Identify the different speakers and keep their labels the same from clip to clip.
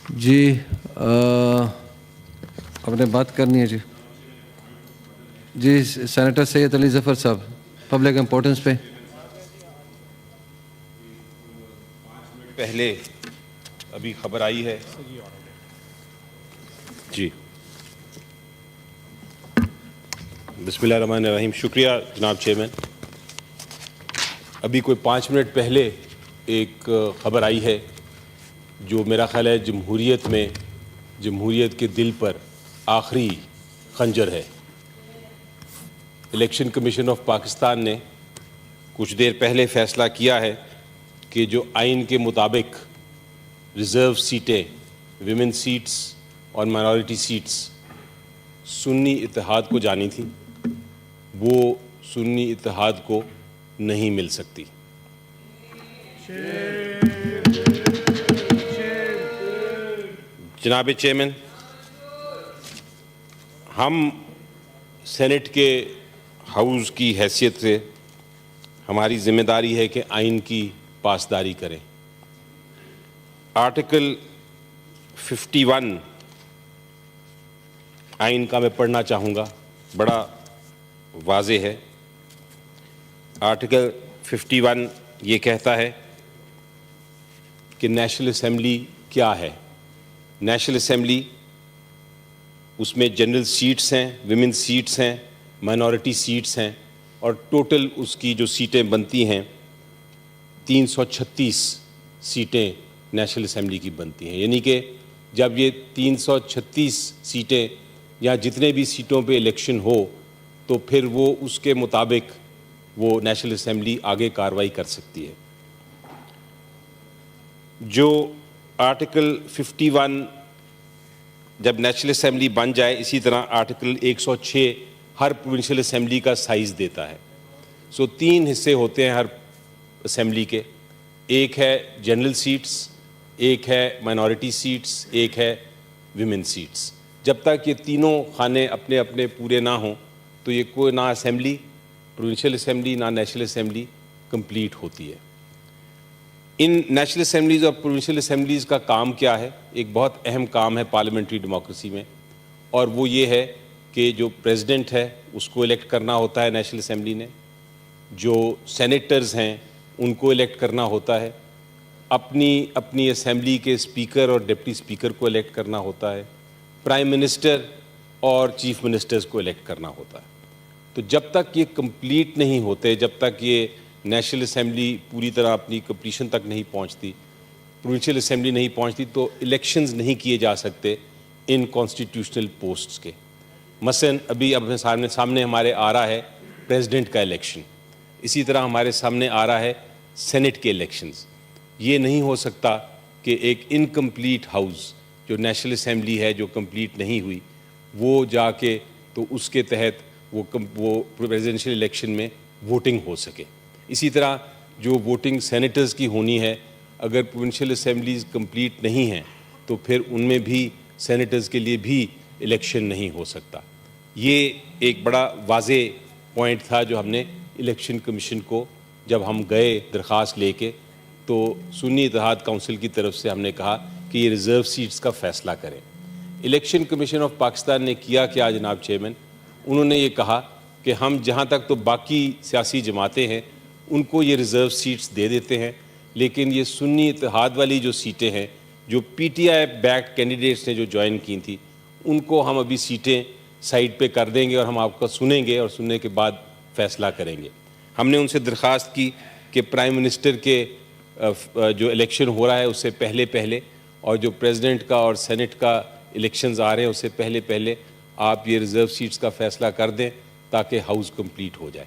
Speaker 1: جی آپ نے بات کرنی ہے جی. جی سینیٹر سید علی ظفر صاحب پبلک امپورٹنس پہ.
Speaker 2: پہلے ابھی خبر آئی ہے جی. بسم اللہ الرحمن الرحیم. شکریہ جناب چیئرمین. ابھی کوئی 5 منٹ پہلے ایک خبر آئی ہے جو میرا خیال ہے جمہوریت میں جمہوریت کے دل پر آخری خنجر ہے. الیکشن کمیشن آف پاکستان نے کچھ دیر پہلے فیصلہ کیا ہے کہ جو آئین کے مطابق ریزرو سیٹیں ویمن سیٹس اور مائنورٹی سیٹس سنی اتحاد کو جانی تھیں وہ سنی اتحاد کو نہیں مل سکتی. جناب چیئرمین، ہم سینٹ کے ہاؤس کی حیثیت سے ہماری ذمہ داری ہے کہ آئین کی پاسداری کریں. آرٹیکل 51 آئین کا میں پڑھنا چاہوں گا، بڑا واضح ہے. آرٹیکل 51 یہ کہتا ہے کہ نیشنل اسمبلی کیا ہے. نیشنل اسمبلی اس میں جنرل سیٹس ہیں، ویمن سیٹس ہیں، مائنورٹی سیٹس ہیں، اور ٹوٹل اس کی جو سیٹیں بنتی ہیں 336 سیٹیں نیشنل اسمبلی کی بنتی ہیں. یعنی کہ جب یہ 336 سیٹیں یا جتنے بھی سیٹوں پہ الیکشن ہو تو پھر وہ اس کے مطابق وہ نیشنل اسمبلی آگے کارروائی کر سکتی ہے. جو آرٹیکل 51 جب نیشنل اسمبلی بن جائے، اسی طرح آرٹیکل 106 ہر پروونشل اسمبلی کا سائز دیتا ہے. 3 حصے ہوتے ہیں ہر اسمبلی کے. ایک ہے جنرل سیٹس، ایک ہے مائنورٹی سیٹس، ایک ہے ویمن سیٹس. جب تک یہ تینوں خانے اپنے اپنے پورے نہ ہوں تو یہ کوئی نہ اسمبلی پروونشل اسمبلی نہ نیشنل اسمبلی کمپلیٹ ہوتی ہے. ان نیشنل اسمبلیز اور پروونشل اسمبلیز کا کام کیا ہے؟ ایک بہت اہم کام ہے پارلیمنٹری ڈیموکریسی میں، اور وہ یہ ہے کہ جو پریزیڈنٹ ہے اس کو الیکٹ کرنا ہوتا ہے نیشنل اسمبلی نے، جو سینیٹرز ہیں ان کو الیکٹ کرنا ہوتا ہے، اپنی اسمبلی کے اسپیکر اور ڈپٹی اسپیکر کو الیکٹ کرنا ہوتا ہے، پرائم منسٹر اور چیف منسٹرز کو الیکٹ کرنا ہوتا ہے. تو جب تک یہ کمپلیٹ نہیں ہوتے، جب تک یہ نیشنل اسمبلی پوری طرح اپنی کمپلیشن تک نہیں پہنچتی، پروونشل اسمبلی نہیں پہنچتی، تو الیکشنز نہیں کیے جا سکتے ان کانسٹیٹیوشنل پوسٹس کے. مثلا ابھی سامنے ہمارے آ رہا ہے پریزیڈنٹ کا الیکشن، اسی طرح ہمارے سامنے آ رہا ہے سینٹ کے الیکشنز. یہ نہیں ہو سکتا کہ ایک انکمپلیٹ ہاؤس جو نیشنل اسمبلی ہے جو کمپلیٹ نہیں ہوئی وہ جا کے تو اس کے تحت وہ پریزیڈنشیل الیکشن میں ووٹنگ ہو سکے. اسی طرح جو ووٹنگ سینیٹرز کی ہونی ہے، اگر پروونشل اسمبلیز کمپلیٹ نہیں ہیں تو پھر ان میں بھی سینیٹرز کے لیے بھی الیکشن نہیں ہو سکتا. یہ ایک بڑا واضح پوائنٹ تھا جو ہم نے الیکشن کمیشن کو جب ہم گئے درخواست لے کے تو سنی اتحاد کونسل کی طرف سے ہم نے کہا کہ یہ ریزرو سیٹس کا فیصلہ کریں. الیکشن کمیشن آف پاکستان نے کیا کیا جناب چیئرمین؟ انہوں نے یہ کہا کہ ہم جہاں تک تو باقی سیاسی جماعتیں ہیں ان کو یہ ریزرو سیٹس دے دیتے ہیں، لیکن یہ سنی اتحاد والی جو سیٹیں ہیں جو پی ٹی آئی بیک کینڈیڈیٹس نے جو جوائن کی تھیں ان کو ہم ابھی سیٹیں سائڈ پہ کر دیں گے اور ہم آپ کو سنیں گے اور سننے کے بعد فیصلہ کریں گے. ہم نے ان سے درخواست کی کہ پرائم منسٹر کے جو الیکشن ہو رہا ہے اس سے پہلے اور جو پریزیڈنٹ کا اور سینٹ کا الیکشنز آ رہے ہیں اس سے پہلے آپ یہ ریزرو سیٹس کا فیصلہ کر دیں تاکہ ہاؤس کمپلیٹ ہو جائے.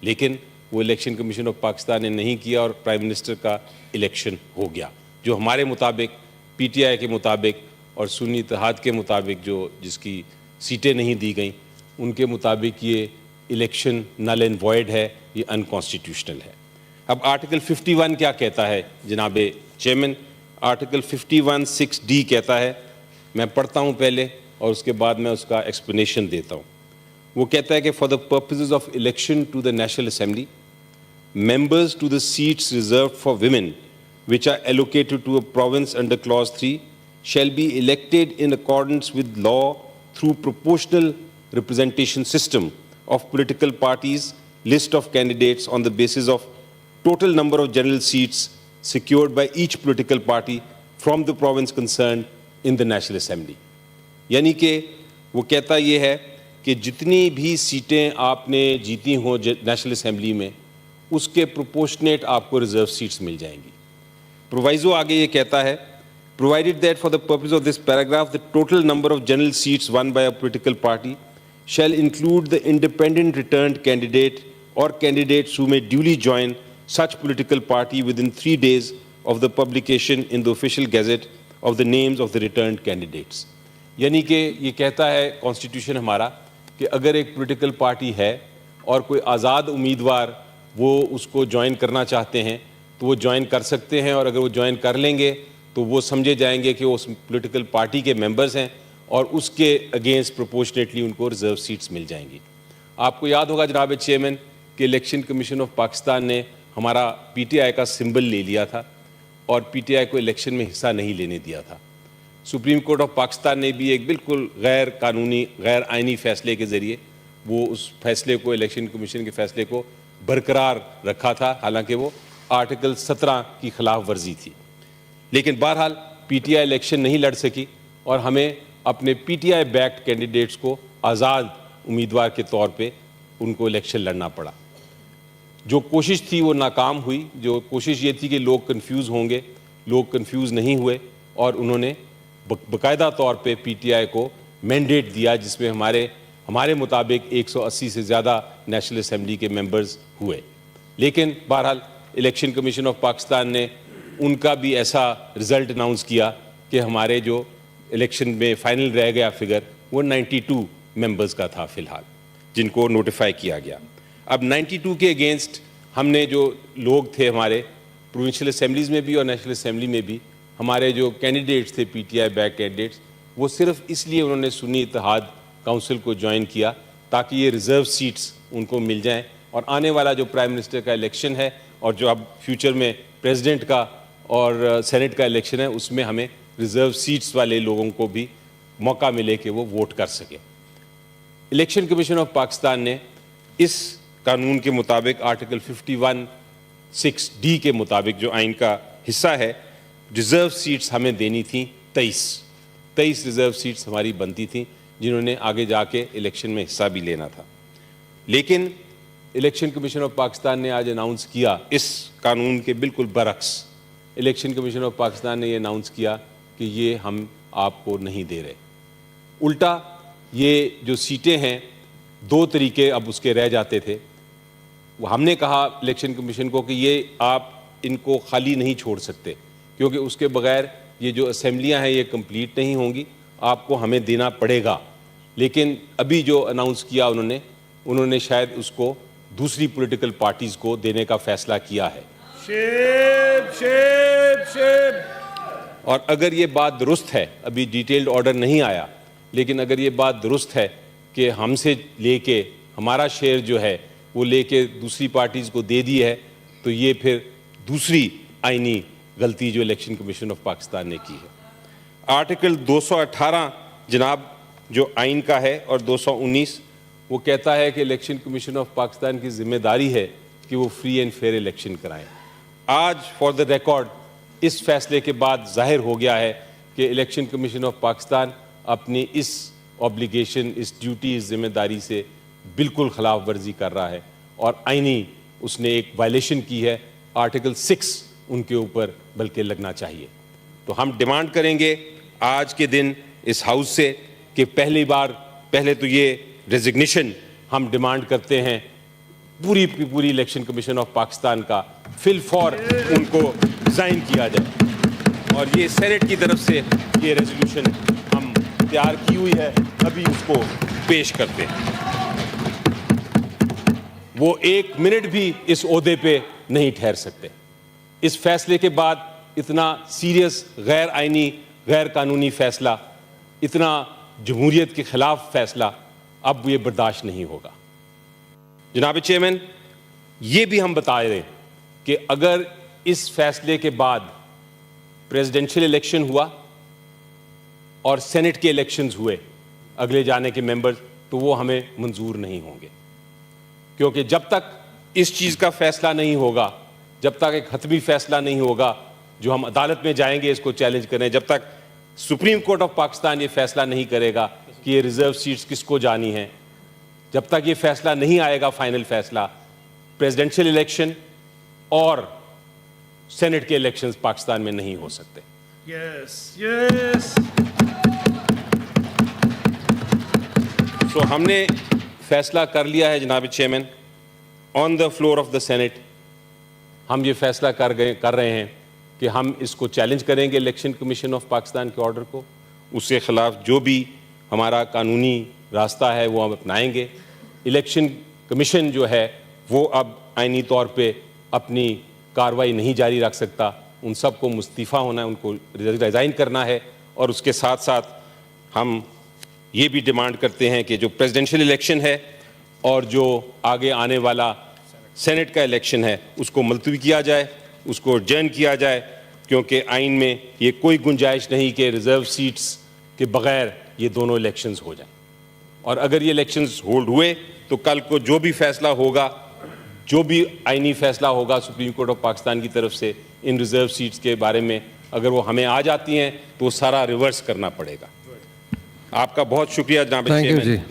Speaker 2: لیکن وہ الیکشن کمیشن آف پاکستان نے نہیں کیا اور پرائم منسٹر کا الیکشن ہو گیا، جو ہمارے مطابق پی ٹی آئی کے مطابق اور سنی اتحاد کے مطابق جس کی سیٹیں نہیں دی گئیں ان کے مطابق یہ الیکشن نل اینڈ وائڈ ہے، یہ انکانسٹیٹیوشنل ہے. اب آرٹیکل 51 کیا کہتا ہے جناب چیئرمین؟ آرٹیکل 51(6)D کہتا ہے، میں پڑھتا ہوں پہلے اور اس کے بعد میں اس کا ایکسپلینیشن دیتا ہوں. وہ کہتا ہے کہ for the purposes of election to the national assembly members to the seats reserved for women which are allocated to a province under clause 3 shall be elected in accordance with law through proportional representation system of political parties, list of candidates on the basis of total number of general seats secured by each political party from the province concerned in the National Assembly. یعنی کہ وہ کہتا یہ ہے کہ جتنی بھی سیٹیں آپ نے جیتی ہوں نیشنل اسمبلی میں اس کے پروپورشنیٹ آپ کو ریزرو سیٹس مل جائیں گی. پرووائزو آگے یہ کہتا ہے provided that for the purpose of this paragraph the total number of general seats won by a political party shall include the independent returned candidate or candidates who may duly join such political party within 3 days of the publication in the official gazette of the names of the returned candidates. یعنی کہ یہ کہتا ہے constitution ہمارا کہ اگر ایک political party ہے اور کوئی آزاد امیدوار وہ اس کو جوائن کرنا چاہتے ہیں تو وہ جوائن کر سکتے ہیں, اور اگر وہ جوائن کر لیں گے تو وہ سمجھے جائیں گے کہ وہ اس پولیٹیکل پارٹی کے ممبرز ہیں اور اس کے اگینسٹ پروپورشنیٹلی ان کو ریزرو سیٹس مل جائیں گی. آپ کو یاد ہوگا جناب چیئرمین کہ الیکشن کمیشن آف پاکستان نے ہمارا پی ٹی آئی کا سمبل لے لیا تھا اور پی ٹی آئی کو الیکشن میں حصہ نہیں لینے دیا تھا. سپریم کورٹ آف پاکستان نے بھی ایک بالکل غیر قانونی غیر آئینی فیصلے کے ذریعے وہ اس فیصلے کو الیکشن کمیشن کے فیصلے کو برقرار رکھا تھا, حالانکہ وہ آرٹیکل 17 کی خلاف ورزی تھی. لیکن بہرحال پی ٹی آئی الیکشن نہیں لڑ سکی اور ہمیں اپنے P T I backed candidates کو آزاد امیدوار کے طور پہ ان کو الیکشن لڑنا پڑا. جو کوشش تھی وہ ناکام ہوئی. جو کوشش یہ تھی کہ لوگ کنفیوز ہوں گے, لوگ کنفیوز نہیں ہوئے اور انہوں نے باقاعدہ طور پہ پی ٹی آئی کو مینڈیٹ دیا جس میں ہمارے مطابق 180 سے زیادہ نیشنل اسمبلی کے ممبرز ہوئے. لیکن بہرحال الیکشن کمیشن آف پاکستان نے ان کا بھی ایسا رزلٹ اناؤنس کیا کہ ہمارے جو الیکشن میں فائنل رہ گیا فگر وہ 92 ممبرز کا تھا فی الحال جن کو نوٹیفائی کیا گیا. اب 92 کے اگینسٹ ہم نے جو لوگ تھے ہمارے پروونشل اسمبلیز میں بھی اور نیشنل اسمبلی میں بھی ہمارے جو کینڈیڈیٹس تھے پی ٹی آئی بیک کینڈیڈیٹس وہ صرف اس لیے انہوں نے سنی اتحاد کونسل کو جوائن کیا تاکہ یہ ریزرو سیٹس ان کو مل جائیں, اور آنے والا جو پرائم منسٹر کا الیکشن ہے اور جو اب فیوچر میں پریزیڈنٹ کا اور سینٹ کا الیکشن ہے اس میں ہمیں ریزرو سیٹس والے لوگوں کو بھی موقع ملے کہ وہ ووٹ کر سکیں. الیکشن کمیشن آف پاکستان نے اس قانون کے مطابق آرٹیکل 51(6)D کے مطابق جو آئین کا حصہ ہے ریزرو سیٹس ہمیں دینی تھیں 23 ریزرو سیٹس ہماری بنتی تھیں جنہوں نے آگے جا کے الیکشن میں حصہ بھی لینا تھا. لیکن الیکشن کمیشن آف پاکستان نے آج اناؤنس کیا اس قانون کے بالکل برعکس. الیکشن کمیشن آف پاکستان نے یہ اناؤنس کیا کہ یہ ہم آپ کو نہیں دے رہے. الٹا یہ جو سیٹیں ہیں 2 طریقے اب اس کے رہ جاتے تھے. وہ ہم نے کہا الیکشن کمیشن کو کہ یہ آپ ان کو خالی نہیں چھوڑ سکتے کیونکہ اس کے بغیر یہ جو اسمبلیاں ہیں یہ کمپلیٹ نہیں ہوں گی, آپ کو ہمیں دینا پڑے گا. لیکن ابھی جو اناؤنس کیا انہوں نے شاید اس کو دوسری پولیٹیکل پارٹیز کو دینے کا فیصلہ کیا ہے. اور اگر یہ بات درست ہے, ابھی ڈیٹیلڈ آرڈر نہیں آیا, لیکن اگر یہ بات درست ہے کہ ہم سے لے کے ہمارا شیئر جو ہے وہ لے کے دوسری پارٹیز کو دے دی ہے تو یہ پھر دوسری آئینی غلطی جو الیکشن کمیشن آف پاکستان نے کی ہے. آرٹیکل 218 جناب جو آئین کا ہے اور 219 وہ کہتا ہے کہ الیکشن کمیشن آف پاکستان کی ذمہ داری ہے کہ وہ فری اینڈ فیئر الیکشن کرائیں. آج فار دا ریکارڈ اس فیصلے کے بعد ظاہر ہو گیا ہے کہ الیکشن کمیشن آف پاکستان اپنی اس اوبلیگیشن, اس ڈیوٹی, اس ذمہ داری سے بالکل خلاف ورزی کر رہا ہے اور آئینی اس نے ایک وائلیشن کی ہے. آرٹیکل 6 ان کے اوپر بلکہ لگنا چاہیے. تو ہم ڈیمانڈ کریں گے آج کے دن اس ہاؤس سے کہ پہلے تو یہ ریزگنیشن ہم ڈیمانڈ کرتے ہیں پوری الیکشن کمیشن آف پاکستان کا فی الفور ان کو ریزائن کیا جائے, اور یہ سینٹ کی طرف سے یہ ریزولوشن ہم تیار کی ہوئی ہے, ابھی اس کو پیش کرتے ہیں. وہ 1 منٹ بھی اس عہدے پہ نہیں ٹھہر سکتے. اس فیصلے کے بعد اتنا سیریس غیر آئینی غیر قانونی فیصلہ, اتنا جمہوریت کے خلاف فیصلہ اب یہ برداشت نہیں ہوگا. جناب چیئرمین, یہ بھی ہم بتا رہے ہیں کہ اگر اس فیصلے کے بعد پریزیڈنشل الیکشن ہوا اور سینٹ کے الیکشنز ہوئے اگلے جانے کے ممبرز, تو وہ ہمیں منظور نہیں ہوں گے, کیونکہ جب تک اس چیز کا فیصلہ نہیں ہوگا, جب تک ایک حتمی فیصلہ نہیں ہوگا جو ہم عدالت میں جائیں گے اس کو چیلنج کریں, جب تک سپریم کورٹ آف پاکستان یہ فیصلہ نہیں کرے گا کہ یہ ریزرو سیٹس کس کو جانی ہیں, جب تک یہ فیصلہ نہیں آئے گا فائنل فیصلہ, پریزیڈنشیل الیکشن اور سینٹ کے الیکشنز پاکستان میں نہیں ہو سکتے. سو ہم نے فیصلہ کر لیا ہے جناب chairman, on the floor of the senate ہم یہ فیصلہ کر رہے ہیں کہ ہم اس کو چیلنج کریں گے الیکشن کمیشن آف پاکستان کے آرڈر کو, اس کے خلاف جو بھی ہمارا قانونی راستہ ہے وہ ہم اپنائیں گے. الیکشن کمیشن جو ہے وہ اب آئینی طور پہ اپنی کارروائی نہیں جاری رکھ سکتا, ان سب کو مستعفی ہونا ہے, ان کو ریزائن کرنا ہے. اور اس کے ساتھ ساتھ ہم یہ بھی ڈیمانڈ کرتے ہیں کہ جو پریزیڈنشیل الیکشن ہے اور جو آگے آنے والا سینٹ کا الیکشن ہے اس کو ملتوی کیا جائے, اس کو ایڈجرن کیا جائے, کیونکہ آئین میں یہ کوئی گنجائش نہیں کہ ریزرو سیٹس کے بغیر یہ دونوں الیکشنز ہو جائیں. اور اگر یہ الیکشنز ہولڈ ہوئے تو کل کو جو بھی فیصلہ ہوگا, جو بھی آئینی فیصلہ ہوگا سپریم کورٹ آف پاکستان کی طرف سے ان ریزرو سیٹس کے بارے میں, اگر وہ ہمیں آ جاتی ہیں تو وہ سارا ریورس کرنا پڑے گا. آپ کا بہت شکریہ جناب
Speaker 1: تھینک یو
Speaker 2: چیئرمین.
Speaker 1: جی.